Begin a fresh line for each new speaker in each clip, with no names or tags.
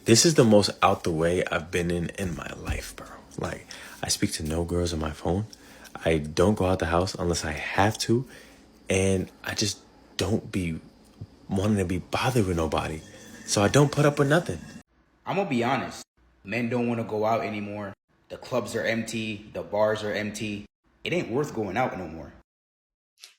This is the most out the way I've been in my life, bro. Like, I speak to no girls on my phone. I don't go out the house unless I have to. And I just don't be wanting to be bothered with nobody. So I don't put up with nothing.
I'm gonna be honest. Men don't want to go out anymore. The clubs are empty. The bars are empty. It ain't worth going out no more.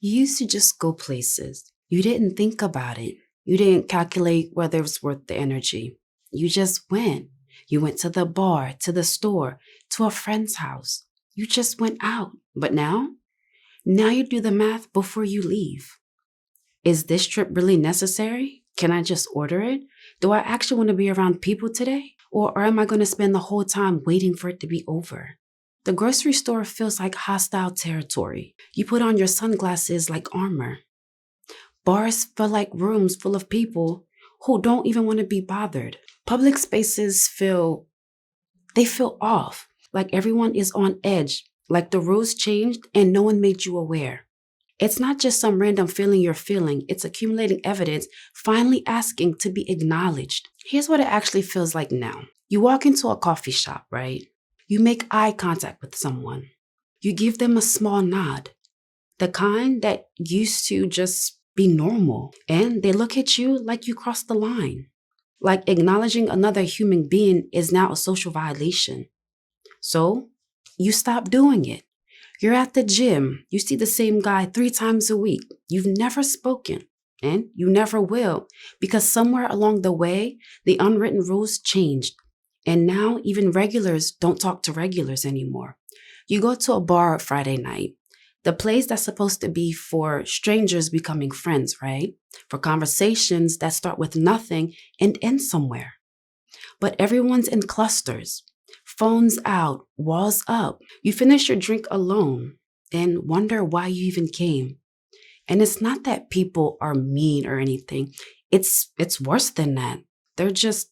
You used to just go places. You didn't think about it. You didn't calculate whether it was worth the energy. You just went. You went to the bar, to the store, to a friend's house. You just went out. But now you do the math before you leave. Is this trip really necessary? Can I just order it? Do I actually want to be around people today? Or am I going to spend the whole time waiting for it to be over? The grocery store feels like hostile territory. You put on your sunglasses like armor. Bars feel like rooms full of people who don't even want to be bothered. Public spaces feel off, like everyone is on edge, like the rules changed and no one made you aware. It's not just some random feeling you're feeling, it's accumulating evidence, finally asking to be acknowledged. Here's what it actually feels like now. You walk into a coffee shop, right? You make eye contact with someone. You give them a small nod, the kind that used to just be normal. And they look at you like you crossed the line. Like acknowledging another human being is now a social violation. So you stop doing it. You're at the gym. You see the same guy 3 times a week. You've never spoken, and you never will, because somewhere along the way, the unwritten rules changed. And now even regulars don't talk to regulars anymore. You go to a bar Friday night, the place that's supposed to be for strangers becoming friends, right? For conversations that start with nothing and end somewhere. But everyone's in clusters. Phones out, walls up. You finish your drink alone and wonder why you even came. And it's not that people are mean or anything. It's worse than that. They're just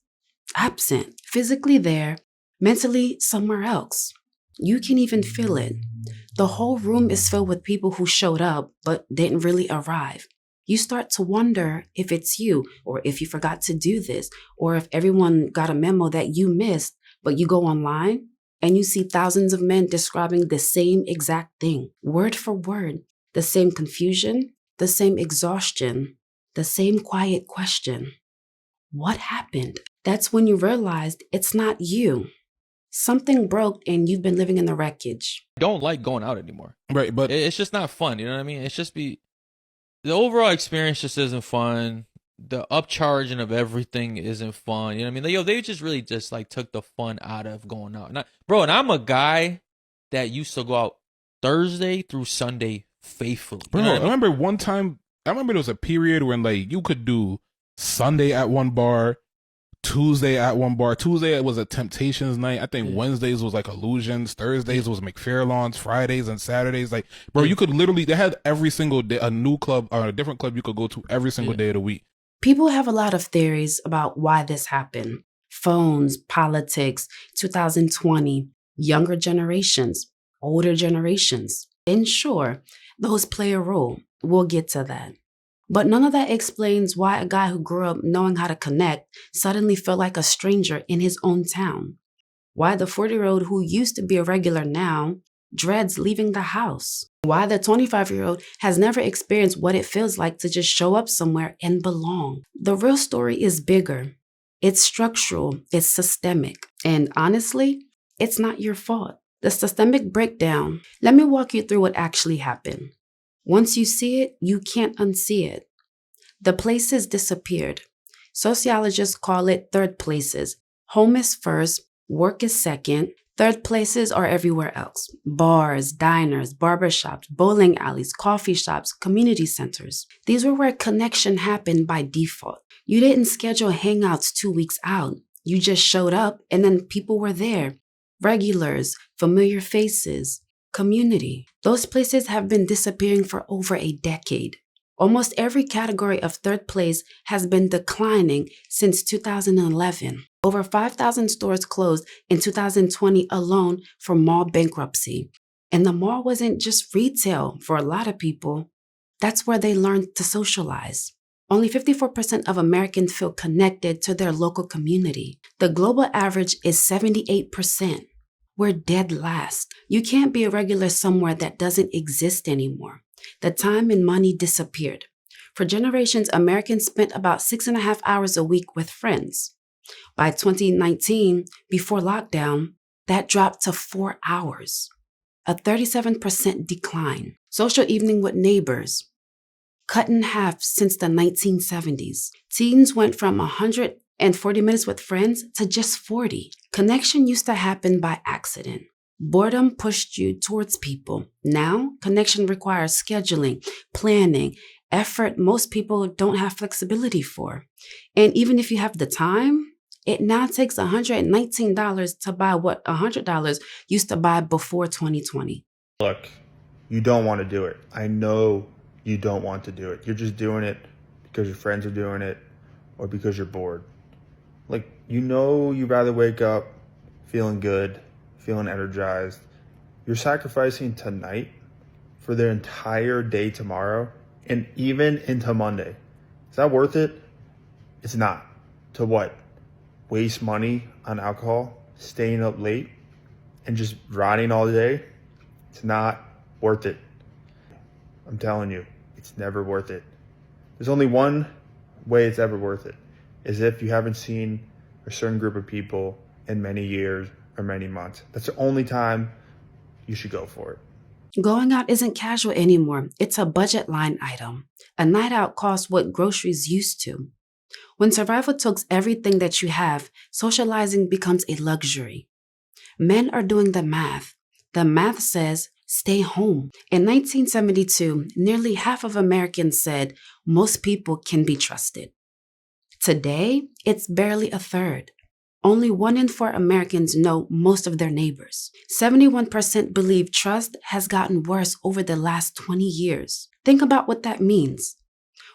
absent, physically there, mentally somewhere else. You can even feel it. The whole room is filled with people who showed up but didn't really arrive. You start to wonder if it's you, or if you forgot to do this, or if everyone got a memo that you missed. But you go online and you see thousands of men describing the same exact thing, word for word, the same confusion, the same exhaustion, the same quiet question. What happened? That's when you realized it's not you. Something broke and you've been living in the wreckage.
I don't like going out anymore.
Right, but
It's just not fun. You know what I mean? It's just the overall experience just isn't fun. The upcharging of everything isn't fun. You know what I mean? Like, they just really just like took the fun out of going out. And I'm a guy that used to go out Thursday through Sunday faithfully.
bro,
You know
I
what I mean?
remember one time. I remember there was a period when like you could do Sunday at one bar, Tuesday at one bar. Tuesday was a Temptations night. I think Wednesdays was like Illusions. Thursdays was McFarlane's. Fridays and Saturdays, like bro, you could literally, they had every single day a new club or a different club you could go to every single day of the week.
People have a lot of theories about why this happened. Phones, politics, 2020, younger generations, older generations. And sure, those play a role. We'll get to that. But none of that explains why a guy who grew up knowing how to connect suddenly felt like a stranger in his own town. Why the 40-year-old who used to be a regular now dreads leaving the house. Why the 25-year-old has never experienced what it feels like to just show up somewhere and belong. The real story is bigger. It's structural, it's systemic, and honestly, it's not your fault. The systemic breakdown, let me walk you through what actually happened. Once you see it, you can't unsee it. The places disappeared. Sociologists call it third places. Home is first, work is second. Third places are everywhere else. Bars, diners, barbershops, bowling alleys, coffee shops, community centers. These were where connection happened by default. You didn't schedule hangouts 2 weeks out. You just showed up and then people were there. Regulars, familiar faces, community. Those places have been disappearing for over a decade. Almost every category of third place has been declining since 2011. Over 5,000 stores closed in 2020 alone for mall bankruptcy. And the mall wasn't just retail for a lot of people. That's where they learned to socialize. Only 54% of Americans feel connected to their local community. The global average is 78%. We're dead last. You can't be a regular somewhere that doesn't exist anymore. The time and money disappeared. For generations, Americans spent about 6.5 hours a week with friends. By 2019, before lockdown, that dropped to 4 hours, a 37% decline. Social evening with neighbors, cut in half since the 1970s. Teens went from 140 minutes with friends to just 40. Connection used to happen by accident. Boredom pushed you towards people. Now, connection requires scheduling, planning, effort most people don't have flexibility for. And even if you have the time, it now takes $119 to buy what $100 used to buy before 2020.
Look, you don't want to do it. I know you don't want to do it. You're just doing it because your friends are doing it or because you're bored. Like, you'd rather wake up feeling good, feeling energized. You're sacrificing tonight for the entire day tomorrow and even into Monday. Is that worth it? It's not. To what? Waste money on alcohol, staying up late, and just riding all day? It's not worth it. I'm telling you, it's never worth it. There's only one way it's ever worth it, is if you haven't seen a certain group of people in many years or many months. That's the only time you should go for it.
Going out isn't casual anymore. It's a budget line item. A night out costs what groceries used to. When survival takes everything that you have, socializing becomes a luxury. Men are doing the math. The math says, stay home. In 1972, nearly half of Americans said most people can be trusted. Today, it's barely a third. Only 1 in 4 Americans know most of their neighbors. 71% believe trust has gotten worse over the last 20 years. Think about what that means.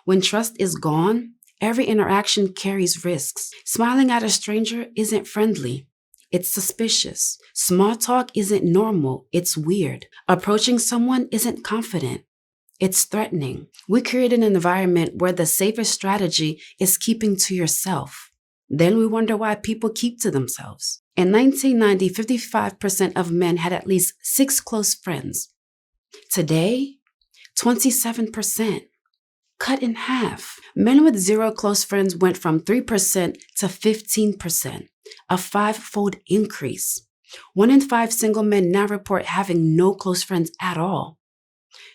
When trust is gone, every interaction carries risks. Smiling at a stranger isn't friendly. It's suspicious. Small talk isn't normal. It's weird. Approaching someone isn't confident. It's threatening. We created an environment where the safest strategy is keeping to yourself. Then we wonder why people keep to themselves. In 1990, 55% of men had at least 6 close friends. Today, 27%. Cut in half. Men with 0 close friends went from 3% to 15%, a 5-fold increase. 1 in 5 single men now report having no close friends at all.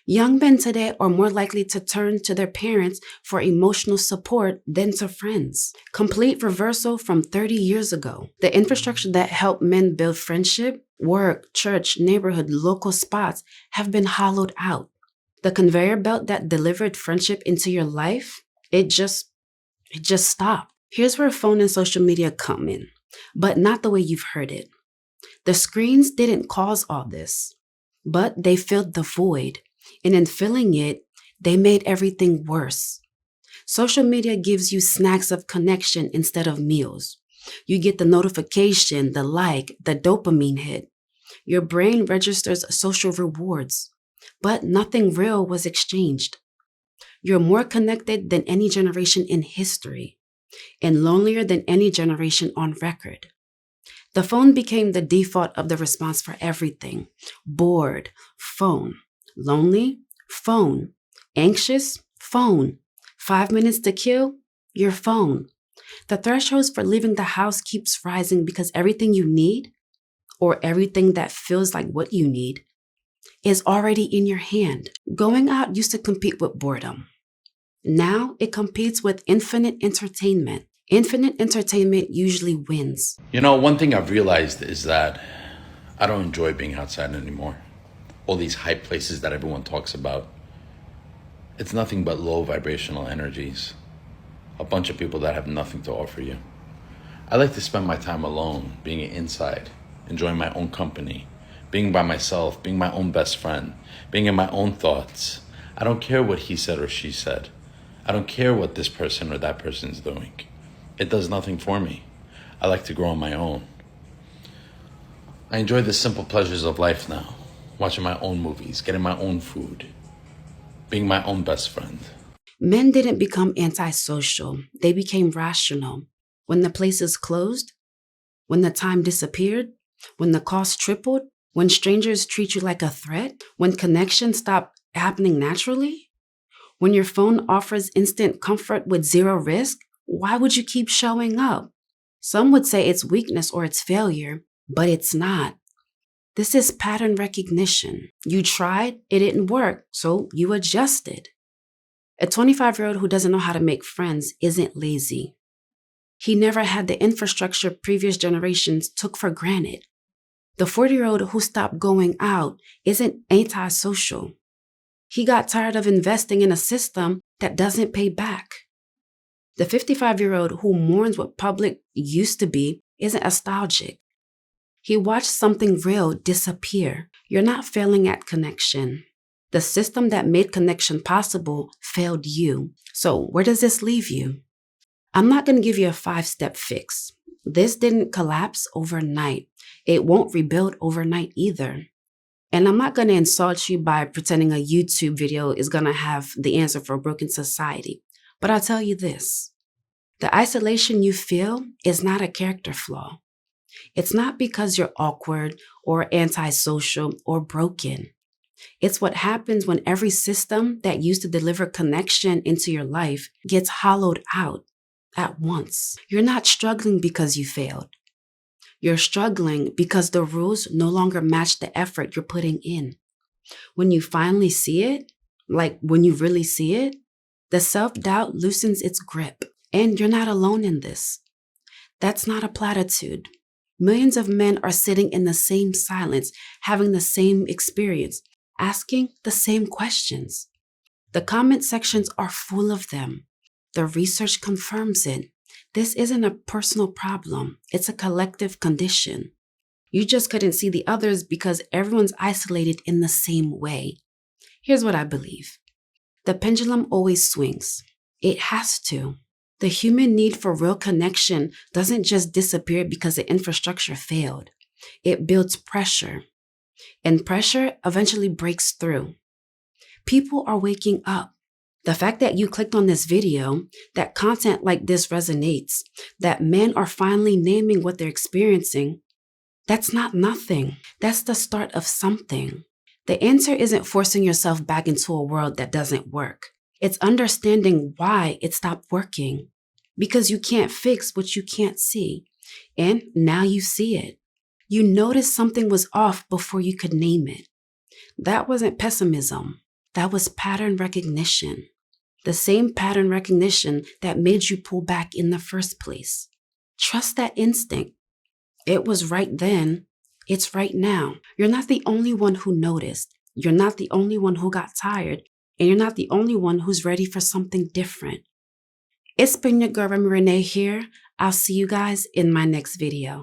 Young men today are more likely to turn to their parents for emotional support than to friends. Complete reversal from 30 years ago. The infrastructure that helped men build friendship, work, church, neighborhood, local spots have been hollowed out. The conveyor belt that delivered friendship into your life, it just stopped. Here's where phone and social media come in, but not the way you've heard it. The screens didn't cause all this, but they filled the void. And in filling it, they made everything worse. Social media gives you snacks of connection instead of meals. You get the notification, the like, the dopamine hit. Your brain registers social rewards, but nothing real was exchanged. You're more connected than any generation in history, and lonelier than any generation on record. The phone became the default of the response for everything. Bored, phone. Lonely, phone. Anxious, phone. 5 minutes to kill, your phone. The thresholds for leaving the house keeps rising because everything you need, or everything that feels like what you need, is already in your hand. Going out used to compete with boredom. Now it competes with infinite entertainment. Infinite entertainment usually wins.
One thing I've realized is that I don't enjoy being outside anymore. All these hype places that everyone talks about. It's nothing but low vibrational energies. A bunch of people that have nothing to offer you. I like to spend my time alone, being inside, enjoying my own company, being by myself, being my own best friend, being in my own thoughts. I don't care what he said or she said. I don't care what this person or that person's doing. It does nothing for me. I like to grow on my own. I enjoy the simple pleasures of life now. Watching my own movies, getting my own food, being my own best friend.
Men didn't become antisocial. They became rational. When the places closed, when the time disappeared, when the cost tripled, when strangers treat you like a threat, when connection stopped happening naturally, when your phone offers instant comfort with zero risk, why would you keep showing up? Some would say it's weakness or it's failure, but it's not. This is pattern recognition. You tried, it didn't work, so you adjusted. A 25-year-old who doesn't know how to make friends isn't lazy. He never had the infrastructure previous generations took for granted. The 40-year-old who stopped going out isn't antisocial. He got tired of investing in a system that doesn't pay back. The 55-year-old who mourns what public used to be isn't nostalgic. He watched something real disappear. You're not failing at connection. The system that made connection possible failed you. So where does this leave you? I'm not going to give you a 5-step fix. This didn't collapse overnight. It won't rebuild overnight either. And I'm not going to insult you by pretending a YouTube video is going to have the answer for a broken society. But I'll tell you this. The isolation you feel is not a character flaw. It's not because you're awkward or antisocial or broken. It's what happens when every system that used to deliver connection into your life gets hollowed out at once. You're not struggling because you failed. You're struggling because the rules no longer match the effort you're putting in. When you finally see it, like when you really see it, the self-doubt loosens its grip. And you're not alone in this. That's not a platitude. Millions of men are sitting in the same silence, having the same experience, asking the same questions. The comment sections are full of them. The research confirms it. This isn't a personal problem. It's a collective condition. You just couldn't see the others because everyone's isolated in the same way. Here's what I believe. The pendulum always swings. It has to. The human need for real connection doesn't just disappear because the infrastructure failed. It builds pressure. And pressure eventually breaks through. People are waking up. The fact that you clicked on this video, that content like this resonates, that men are finally naming what they're experiencing, that's not nothing. That's the start of something. The answer isn't forcing yourself back into a world that doesn't work. It's understanding why it stopped working. Because you can't fix what you can't see. And now you see it. You noticed something was off before you could name it. That wasn't pessimism. That was pattern recognition. The same pattern recognition that made you pull back in the first place. Trust that instinct. It was right then. It's right now. You're not the only one who noticed. You're not the only one who got tired. And you're not the only one who's ready for something different. It's been your girl Remi Rene here. I'll see you guys in my next video.